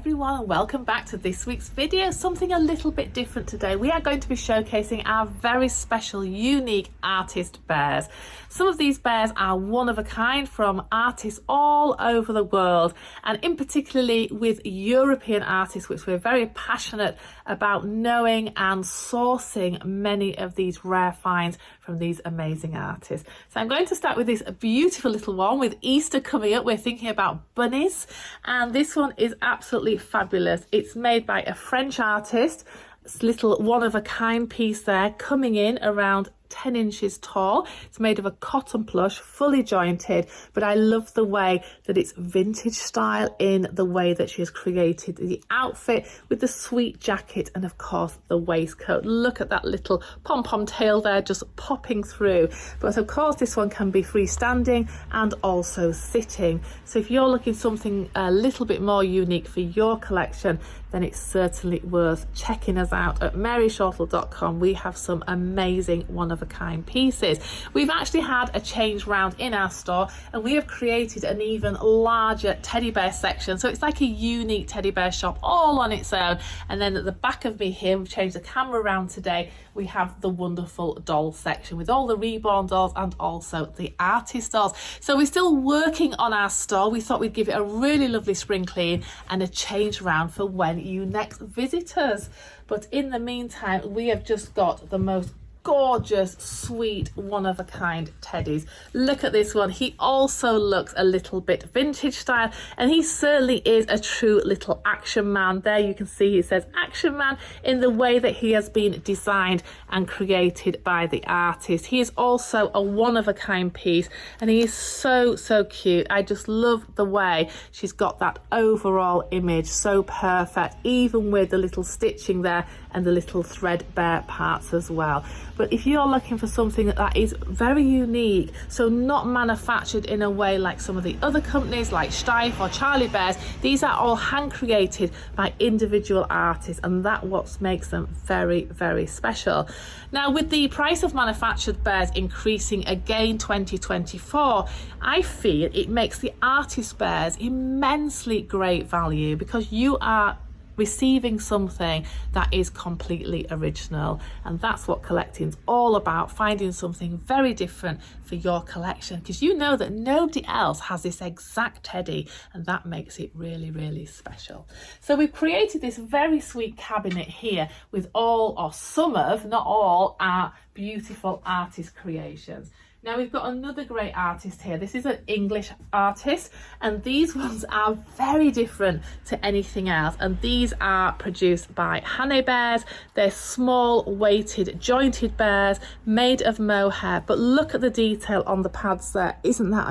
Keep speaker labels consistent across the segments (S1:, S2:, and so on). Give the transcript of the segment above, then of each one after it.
S1: everyone, and welcome back to this week's video. Something a little bit different today. We are going to be showcasing our very special, unique artist bears. Some of these bears are one of a kind from artists all over the world, and in particularly with European artists, which we're very passionate about knowing and sourcing many of these rare finds from these amazing artists. So I'm going to start with this beautiful little one. With Easter coming up, we're thinking about bunnies, and this one is absolutely fabulous. It's made by a French artist. This little one-of-a-kind piece there, coming in around 10 inches tall. It's made of a cotton plush, fully jointed, but I love the way that it's vintage style in the way that she has created the outfit with the sweet jacket and of course the waistcoat. Look at that little pom-pom tail there just popping through. But of course this one can be freestanding and also sitting. So if you're looking something a little bit more unique for your collection, then it's certainly worth checking us out at MaryShortle.com. We have some amazing one-of-a-kind pieces. We've actually had a change round in our store, and we have created an even larger teddy bear section. So it's like a unique teddy bear shop all on its own. And then at the back of me here, we've changed the camera around today, we have the wonderful doll section with all the reborn dolls and also the artist dolls. So we're still working on our store. We thought we'd give it a really lovely spring clean and a change round for when you next visit us. But in the meantime, we have just got the most gorgeous, sweet, one-of-a-kind teddies. Look at this one. He also looks a little bit vintage style, and he certainly is a true little action man. There you can see it says action man in the way that he has been designed and created by the artist. He is also a one-of-a-kind piece, and he is so cute. I just love the way she's got that overall image, so perfect, even with the little stitching there and the little threadbare parts as well. But if you're looking for something that is very unique, so not manufactured in a way like some of the other companies like Strife or CharlieBears, these are all hand created by individual artists, and that's what makes them very special. Now, with the price of manufactured bears increasing again 2024, I feel it makes the artist bears immensely great value, because you are receiving something that is completely original, and that's what collecting's all about, finding something very different for your collection, because you know that nobody else has this exact teddy, and that makes it really special. So we've created this very sweet cabinet here with all or some of, not all, our beautiful artist creations. Now we've got another great artist here. This is an English artist, and these ones are very different to anything else, and these are produced by Hannay bears. They're small, weighted, jointed bears made of mohair, but look at the detail on the pads there. Isn't that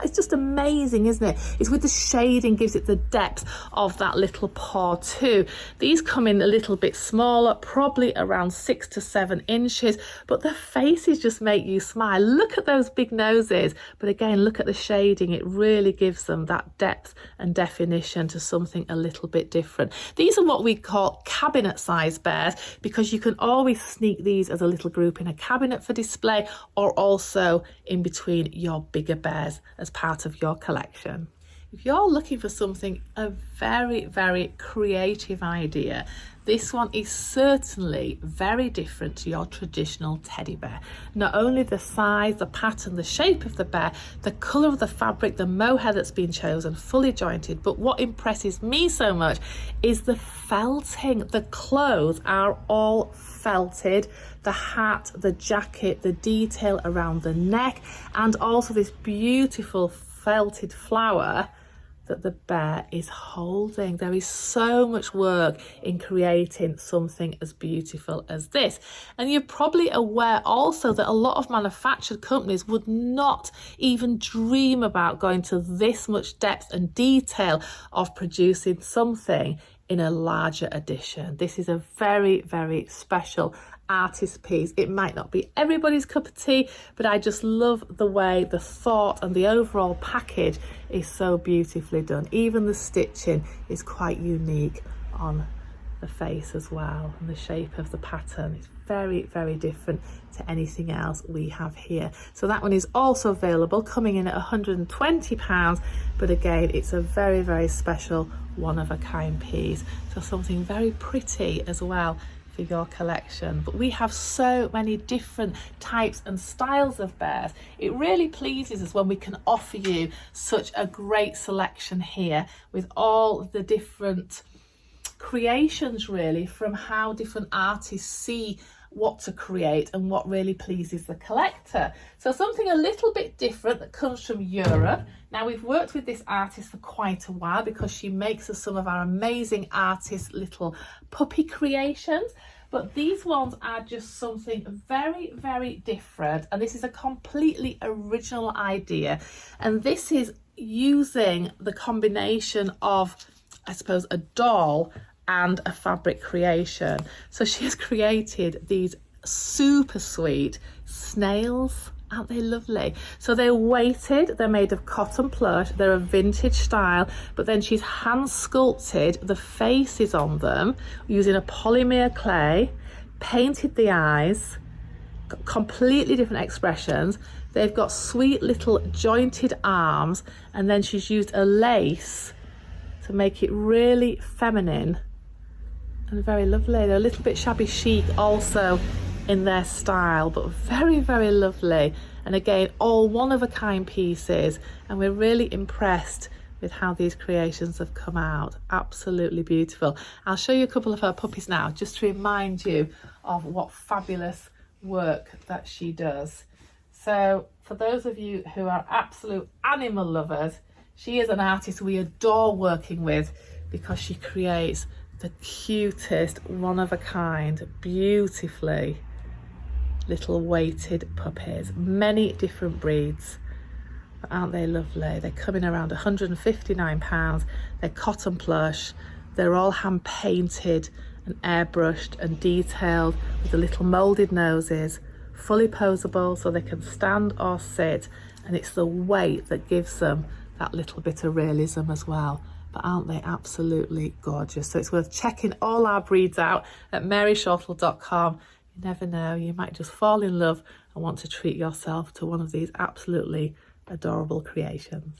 S1: it's just amazing, isn't it? It's with the shading, gives it the depth of that little paw too. These come in a little bit smaller, probably around 6 to 7 inches, but the faces just make you smile. Look at those big noses, but again, look at the shading. It really gives them that depth and definition to something a little bit different. These are what we call cabinet size bears, because you can always sneak these as a little group in a cabinet for display, or also in between your bigger bears as part of your collection. If you're looking for something, a very creative idea, this one is certainly very different to your traditional teddy bear. Not only the size, the pattern, the shape of the bear, the colour of the fabric, the mohair that's been chosen, fully jointed, but what impresses me so much is the felting. The clothes are all felted, the hat, the jacket, the detail around the neck, and also this beautiful felted flower that the bear is holding. There is so much work in creating something as beautiful as this. And you're probably aware also that a lot of manufactured companies would not even dream about going to this much depth and detail of producing something in a larger edition. This is a very special artist piece. It might not be everybody's cup of tea, but I just love the way the thought and the overall package is so beautifully done. Even the stitching is quite unique on the face as well, and the shape of the pattern. It's very, very different to anything else we have here. So that one is also available, coming in at £120, but again, it's a very, very special one-of-a-kind piece. So something very pretty as well for your collection. But we have so many different types and styles of bears. It really pleases us when we can offer you such a great selection here with all the different creations, really, from how different artists see what to create and what really pleases the collector. So something a little bit different that comes from Europe. Now, we've worked with this artist for quite a while because she makes us some of our amazing artist little puppy creations, but these ones are just something very, very different, and this is a completely original idea. And this is using the combination of, I suppose, a doll and a fabric creation. So she has created these super sweet snails. Aren't they lovely? So they're weighted, they're made of cotton plush, they're a vintage style, but then she's hand sculpted the faces on them using a polymer clay, painted the eyes, completely different expressions. They've got sweet little jointed arms, and then she's used a lace to make it really feminine and very lovely. They're a little bit shabby chic also in their style, but very, very lovely. And again, all one-of-a-kind pieces, and we're really impressed with how these creations have come out. Absolutely beautiful. I'll show you a couple of her puppies now, just to remind you of what fabulous work that she does. So for those of you who are absolute animal lovers, she is an artist we adore working with because she creates the cutest one-of-a-kind, beautifully little weighted puppies, many different breeds. But aren't they lovely? They're coming around £159. They're cotton plush. They're all hand painted and airbrushed and detailed with the little moulded noses, fully posable so they can stand or sit, and it's the weight that gives them that little bit of realism as well. But aren't they absolutely gorgeous? So it's worth checking all our breeds out at MaryShortle.com. You never know, you might just fall in love and want to treat yourself to one of these absolutely adorable creations.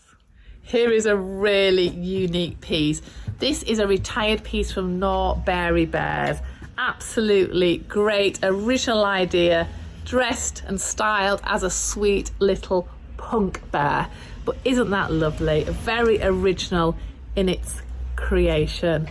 S1: Here is a really unique piece. This is a retired piece from Beani Bears. Absolutely great original idea, dressed and styled as a sweet little punk bear. But isn't that lovely? Very original in its creation.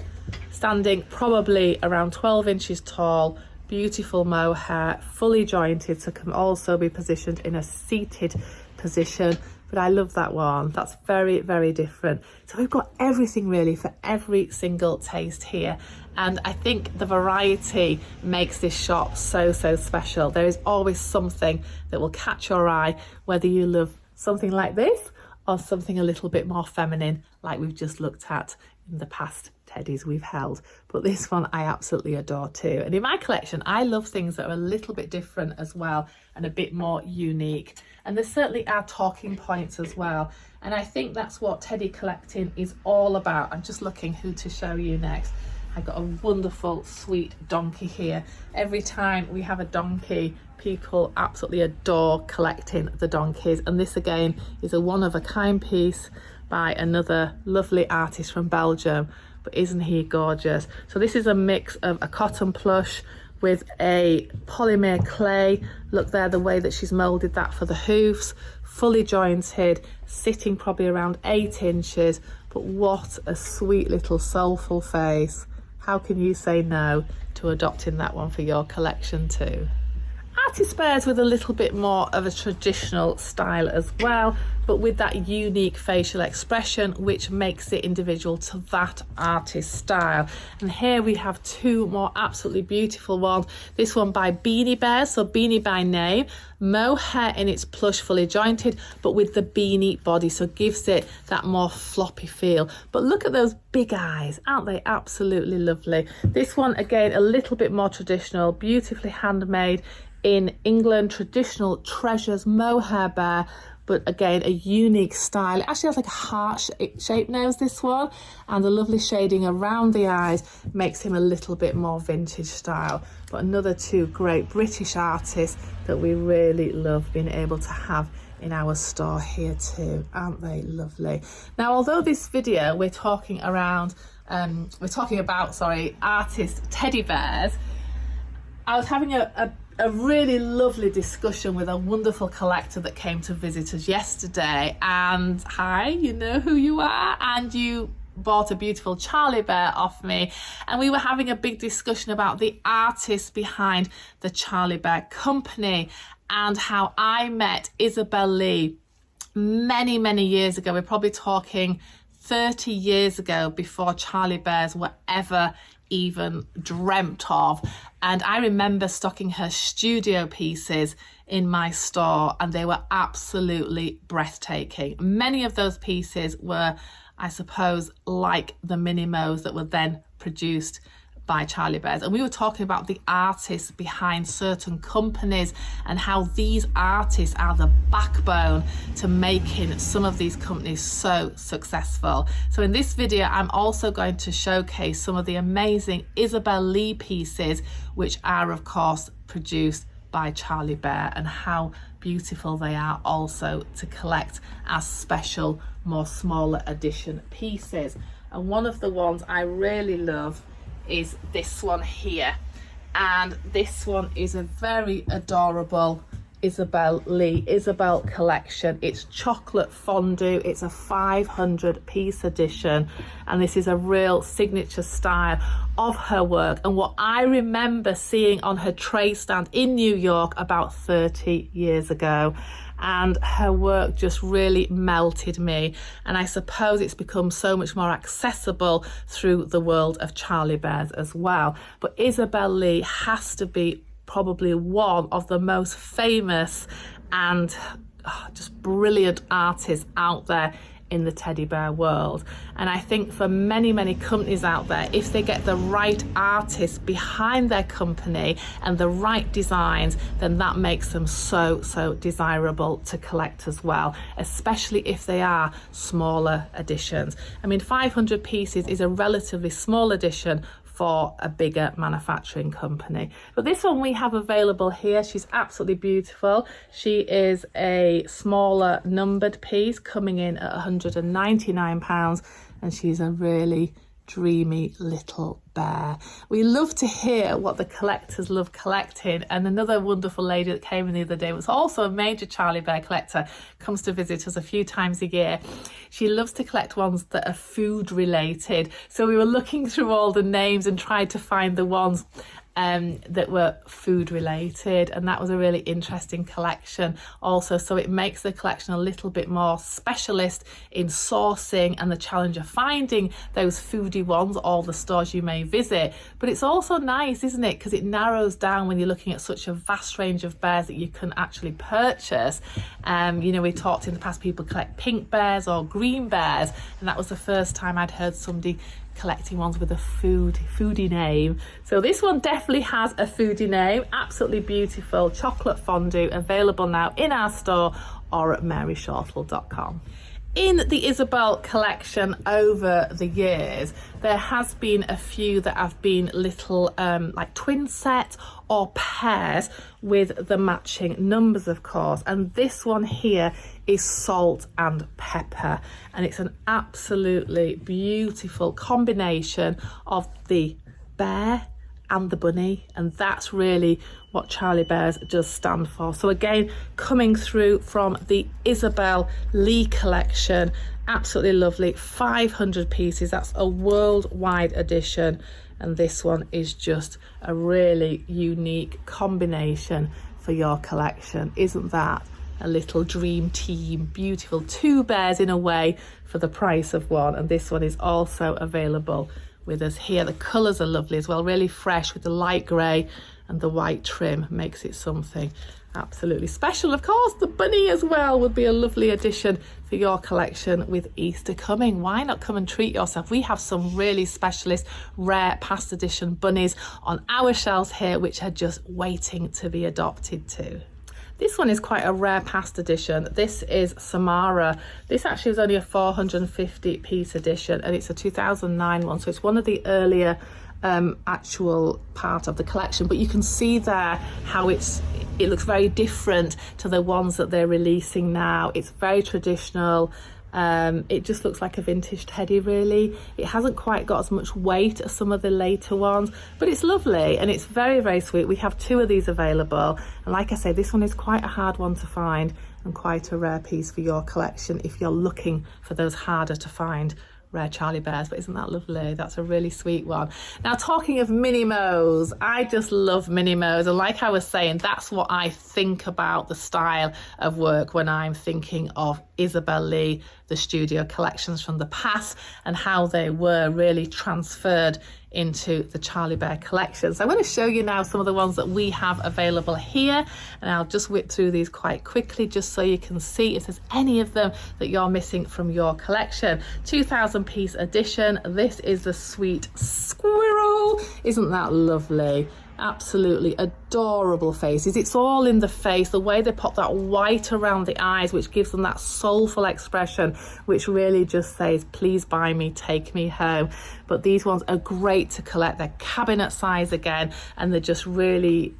S1: Standing probably around 12 inches tall, beautiful mohair, fully jointed, so can also be positioned in a seated position. But I love that one. That's very, very different. So we've got everything really for every single taste here. And I think the variety makes this shop so, so special. There is always something that will catch your eye, whether you love something like this or something a little bit more feminine like we've just looked at in the past teddies we've held. But this one I absolutely adore too. And in my collection, I love things that are a little bit different as well and a bit more unique. And there certainly are talking points as well. And I think that's what teddy collecting is all about. I'm just looking who to show you next. I've got a wonderful sweet donkey here. Every time we have a donkey, people absolutely adore collecting the donkeys. And this again is a one-of-a-kind piece by another lovely artist from Belgium. But isn't he gorgeous? So this is a mix of a cotton plush with a polymer clay. Look there, the way that she's moulded that for the hoofs, fully jointed, sitting probably around 8 inches. But what a sweet little soulful face. How can you say no to adopting that one for your collection too? Artist bears with a little bit more of a traditional style as well, but with that unique facial expression which makes it individual to that artist style. And here we have two more absolutely beautiful ones. This one by Beani Bear, so Beanie by name, mohair in its plush, fully jointed, but with the beanie body, so gives it that more floppy feel. But look at those big eyes, aren't they absolutely lovely? This one again a little bit more traditional, beautifully handmade in England, traditional treasures mohair bear, but again, a unique style. It actually has like a heart-shaped nose, this one, and the lovely shading around the eyes makes him a little bit more vintage style. But another two great British artists that we really love being able to have in our store here too. Aren't they lovely? Now, although this video we're talking about artist teddy bears, I was having a really lovely discussion with a wonderful collector that came to visit us yesterday. And hi, you know who you are, and you bought a beautiful Charlie bear off me, and we were having a big discussion about the artist behind the Charlie Bear company and how I met Isabel Lee many years ago. We're probably talking 30 years ago, before Charlie Bears were ever even dreamt of. And I remember stocking her studio pieces in my store, and they were absolutely breathtaking. Many of those pieces were, I suppose, like the Minimos that were then produced by Charlie Bears. And we were talking about the artists behind certain companies and how these artists are the backbone to making some of these companies so successful. So in this video, I'm also going to showcase some of the amazing Isabel Lee pieces, which are of course produced by Charlie Bear, and how beautiful they are also to collect as special, more smaller edition pieces. And one of the ones I really love is this one here, and this one is a very adorable Isabel Lee Isabel collection. It's chocolate fondue. It's a 500 piece edition, and this is a real signature style of her work, and what I remember seeing on her trade stand in New York about 30 years ago. And her work just really melted me, and I suppose it's become so much more accessible through the world of Charlie Bears as well. But Isabel Lee has to be probably one of the most famous and just brilliant artists out there in the teddy bear world. And I think for many companies out there, if they get the right artists behind their company and the right designs, then that makes them so desirable to collect as well, especially if they are smaller editions. I mean, 500 pieces is a relatively small edition for a bigger manufacturing company. But this one we have available here. She's absolutely beautiful. She is a smaller numbered piece coming in at £199, and she's a really dreamy little bear. We love to hear what the collectors love collecting, and another wonderful lady that came in the other day was also a major Charlie Bear collector, comes to visit us a few times a year. She loves to collect ones that are food related, so we were looking through all the names and tried to find the ones that were food related, and that was a really interesting collection also. So it makes the collection a little bit more specialist in sourcing and the challenge of finding those foodie ones, all the stores you may visit. But it's also nice, isn't it, because it narrows down when you're looking at such a vast range of bears that you can actually purchase. You know, we talked in the past, people collect pink bears or green bears, and that was the first time I'd heard somebody collecting ones with a foodie name. So this one definitely has a foodie name. Absolutely beautiful chocolate fondue, available now in our store or at MaryShortle.com. In the Isabel collection over the years, there has been a few that have been little like twin sets or pairs with the matching numbers, of course. And this one here is salt and pepper, and it's an absolutely beautiful combination of the bear and the bunny, and that's really what Charlie Bears does stand for. So again, coming through from the Isabel Lee collection, absolutely lovely, 500 pieces. That's a worldwide edition, and this one is just a really unique combination for your collection. Isn't that a little dream team? Beautiful, two bears in a way for the price of one. And this one is also available with us here. The colours are lovely as well, really fresh with the light grey and the white trim makes it something absolutely special. Of course, the bunny as well would be a lovely addition for your collection with Easter coming. Why not come and treat yourself? We have some really specialist rare past edition bunnies on our shelves here, which are just waiting to be adopted too. This one is quite a rare past edition. This is Samara. This actually is only a 450 piece edition, and it's a 2009 one, so it's one of the earlier actual part of the collection, but you can see there how it looks very different to the ones that they're releasing now. It's very traditional. It just looks like a vintage teddy, really. It hasn't quite got as much weight as some of the later ones, but it's lovely and it's very, very sweet. We have 2 of these available, and like I say, this one is quite a hard one to find and quite a rare piece for your collection if you're looking for those harder to find rare CharlieBears. But isn't that lovely? That's a really sweet one. Now, talking of mini mo's, I just love mini mo's, and like I was saying, that's what I think about the style of work when I'm thinking of Isabel Lee, the studio collections from the past, and how they were really transferred into the Charlie Bear collection. So I'm going to show you now some of the ones that we have available here, and I'll just whip through these quite quickly just so you can see if there's any of them that you're missing from your collection. 2000 piece edition. This is the sweet squirrel. Isn't that lovely? Absolutely adorable faces. It's all in the face, the way they pop that white around the eyes, which gives them that soulful expression, which really just says, please buy me, take me home. But these ones are great to collect. They're cabinet size again, and they're just really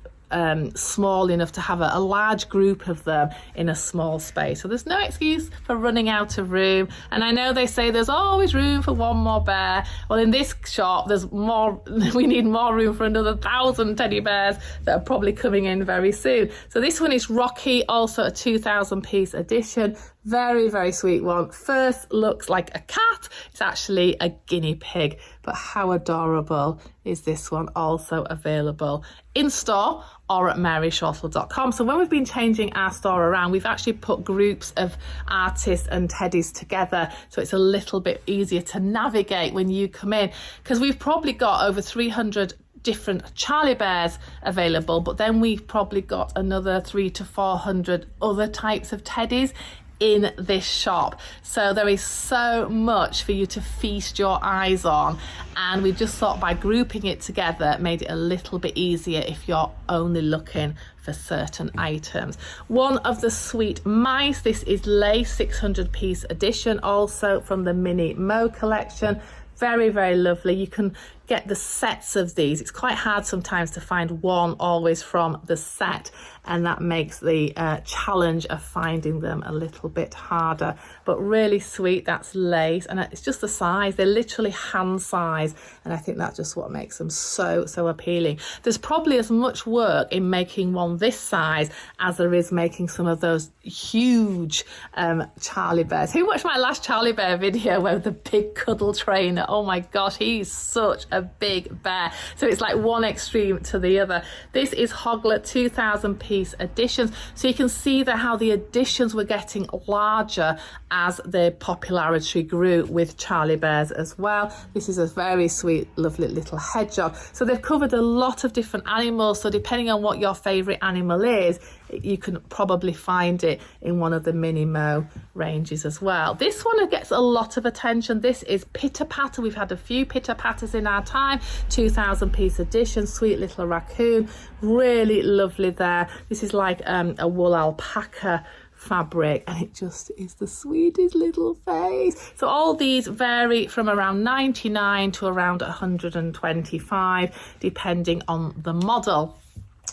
S1: small enough to have a large group of them in a small space. So there's no excuse for running out of room. And I know they say there's always room for one more bear. Well, in this shop, there's more. We need more room for another 1,000 teddy bears that are probably coming in very soon. So this one is Rocky, also a 2000 piece edition. Very, very sweet one. First looks like a cat. It's actually a guinea pig, but how adorable is this one? Also available in store or at MaryShortle.com. So when we've been changing our store around, we've actually put groups of artists and teddies together, so it's a little bit easier to navigate when you come in, because we've probably got over 300 different CharlieBears available, but then we've probably got another 300 to 400 other types of teddies in this shop. So there is so much for you to feast your eyes on, and we just thought by grouping it together made it a little bit easier if you're only looking for certain items. One of the sweet mice, this is Lay 600 piece edition, also from the Mini Mo collection. Very, very lovely. You can get the sets of these. It's quite hard sometimes to find one always from the set, and that makes the challenge of finding them a little bit harder, but really sweet. That's lace, and it's just the size. They're literally hand size, and I think that's just what makes them so appealing. There's probably as much work in making one this size as there is making some of those huge CharlieBears. Who watched my last Charlie Bear video where the big cuddle trainer? Oh my gosh, he's such a big bear. So it's like one extreme to the other. This is Hoglet 2000 piece editions. So you can see that how the editions were getting larger as their popularity grew with CharlieBears as well. This is a very sweet, lovely little hedgehog. So they've covered a lot of different animals. So depending on what your favorite animal is, you can probably find it in one of the Mini Mo ranges as well. This one gets a lot of attention. This is Pitter Patter. We've had a few Pitter Patters in our time. 2000 piece edition, sweet little raccoon. Really lovely there. This is like a wool alpaca fabric, and it just is the sweetest little face. So all these vary from around 99 to around 125 depending on the model.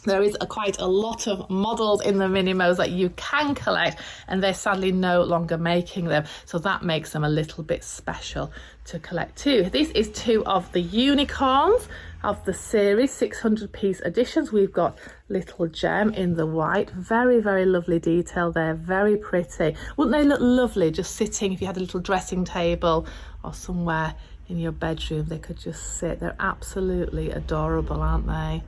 S1: There is quite a lot of models in the Mini Mo's that you can collect, and they're sadly no longer making them, so that makes them a little bit special to collect too. This is 2 of the unicorns of the series, 600 piece editions. We've got little Gem in the white. Very, very lovely detail there, very pretty. Wouldn't they look lovely just sitting, if you had a little dressing table or somewhere in your bedroom, they could just sit. They're absolutely adorable, aren't they?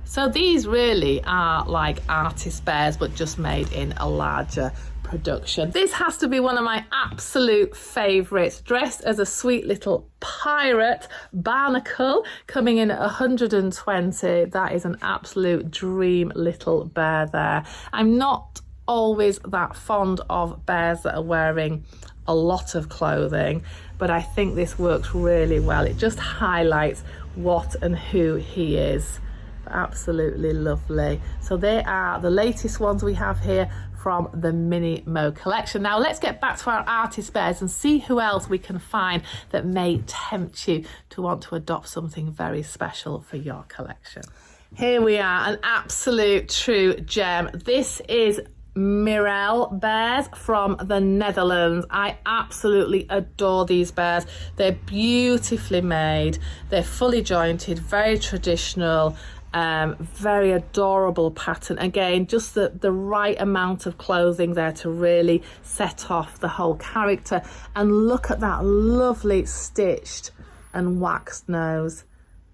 S1: So these really are like artist bears, but just made in a larger production. This has to be one of my absolute favourites, dressed as a sweet little pirate, Barnacle, coming in at 120. That is an absolute dream little bear there. I'm not always that fond of bears that are wearing a lot of clothing, but I think this works really well. It just highlights what and who he is. Absolutely lovely. So they are the latest ones we have here from the Mini Mo collection. Now let's get back to our artist bears and see who else we can find that may tempt you to want to adopt something very special for your collection. Here we are, an absolute true gem. This is Mirielle bears from the Netherlands. I absolutely adore these bears. They're beautifully made, they're fully jointed, very traditional, very adorable pattern. Again, just the right amount of clothing there to really set off the whole character. And look at that lovely stitched and waxed nose.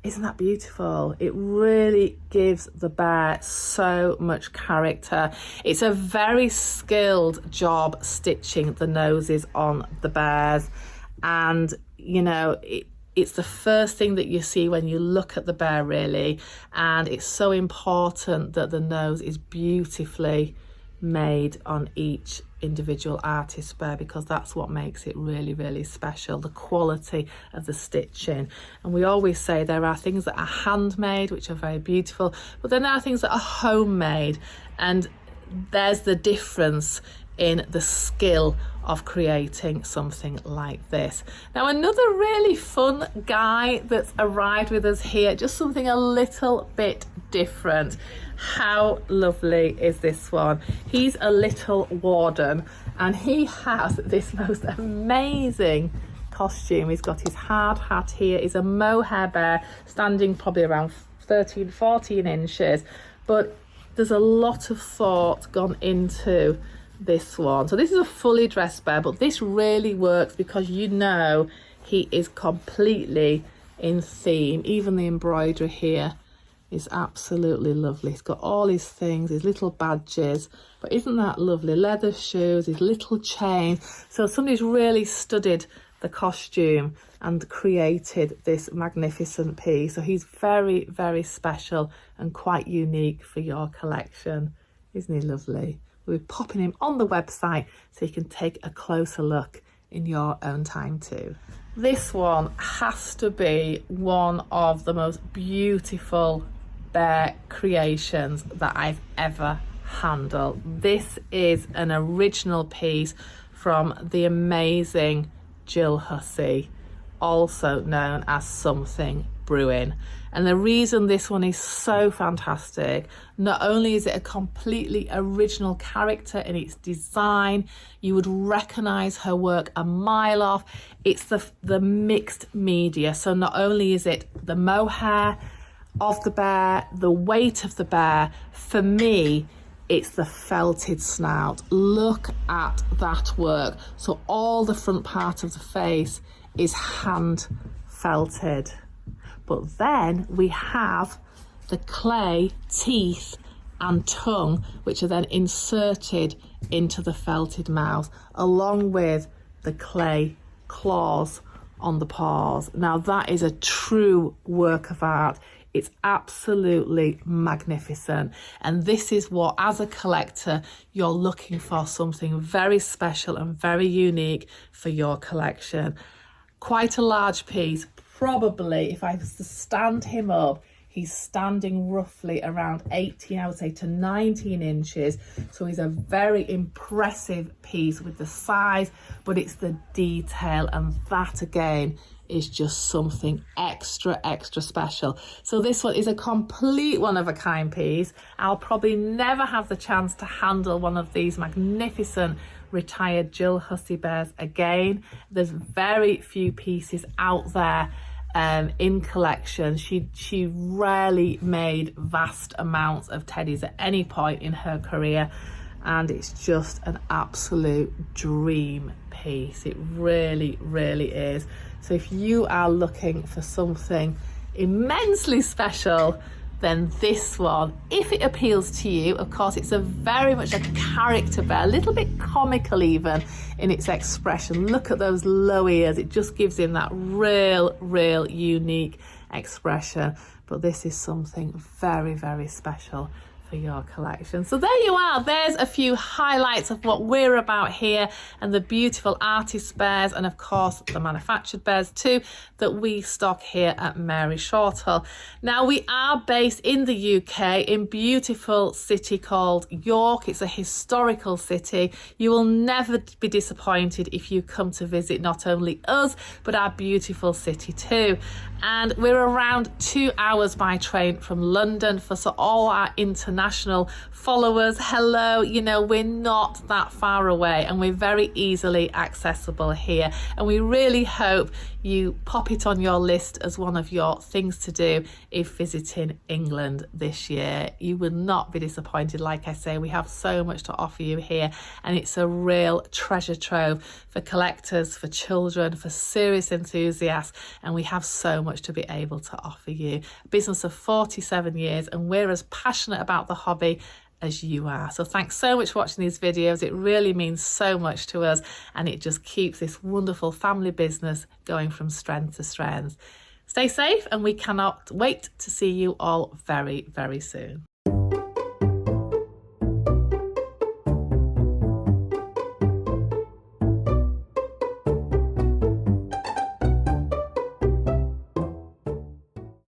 S1: Isn't that beautiful? It really gives the bear so much character. It's a very skilled job stitching the noses on the bears, and you know, it's the first thing that you see when you look at the bear, really. And it's so important that the nose is beautifully made on each individual artist bear, because that's what makes it really, really special, the quality of the stitching. And we always say there are things that are handmade, which are very beautiful, but then there are things that are homemade, and there's the difference in the skill of creating something like this. Now, another really fun guy that's arrived with us here, just something a little bit different. How lovely is this one? He's a little Warden, and he has this most amazing costume. He's got his hard hat here. He's a mohair bear, standing probably around 13, 14 inches, but there's a lot of thought gone into this one. So this is a fully dressed bear, but this really works because you know he is completely in theme. Even the embroidery here is absolutely lovely. He's got all his things, his little badges, but isn't that lovely? Leather shoes, his little chain. So somebody's really studied the costume and created this magnificent piece. So he's very, very special and quite unique for your collection. Isn't he lovely? We'll be popping him on the website so you can take a closer look in your own time too. This one has to be one of the most beautiful bear creations that I've ever handled. This is an original piece from the amazing Jill Hussey, also known as Something Brewing. And the reason this one is so fantastic, not only is it a completely original character in its design, you would recognize her work a mile off. It's the mixed media. So not only is it the mohair of the bear, the weight of the bear, for me, it's the felted snout. Look at that work. So all the front part of the face is hand felted. But then we have the clay teeth and tongue, which are then inserted into the felted mouth, along with the clay claws on the paws. Now that is a true work of art. It's absolutely magnificent. And this is what, as a collector, you're looking for, something very special and very unique for your collection. Quite a large piece. Probably, if I was to stand him up, he's standing roughly around 18, I would say, to 19 inches. So he's a very impressive piece with the size, but it's the detail, and that again is just something extra, extra special. So this one is a complete one-of-a-kind piece. I'll probably never have the chance to handle one of these magnificent retired Jill Hussey bears again. There's very few pieces out there in collection. She rarely made vast amounts of teddies at any point in her career, and it's just an absolute dream piece. It really, really is. So if you are looking for something immensely special then this one, if it appeals to you. Of course, it's a very much a character bear, a little bit comical even in its expression. Look at those low ears. It just gives him that real unique expression. But this is something very, very special for your collection. So there you are. There's a few highlights of what we're about here, and the beautiful artist bears, and of course the manufactured bears too, that we stock here at MaryShortle. Now, we are based in the UK in beautiful city called York. It's a historical city. You will never be disappointed if you come to visit not only us but our beautiful city too. And we're around 2 hours by train from London. For all our international followers, hello, you know, we're not that far away and we're very easily accessible here. And we really hope you pop it on your list as one of your things to do if visiting England this year. You will not be disappointed. Like I say, we have so much to offer you here, and it's a real treasure trove for collectors, for children, for serious enthusiasts, and we have so much to be able to offer you. A business of 47 years, and we're as passionate about the hobby as you are. So thanks so much for watching these videos. It really means so much to us, and it just keeps this wonderful family business going from strength to strength. Stay safe, and we cannot wait to see you all very, very soon.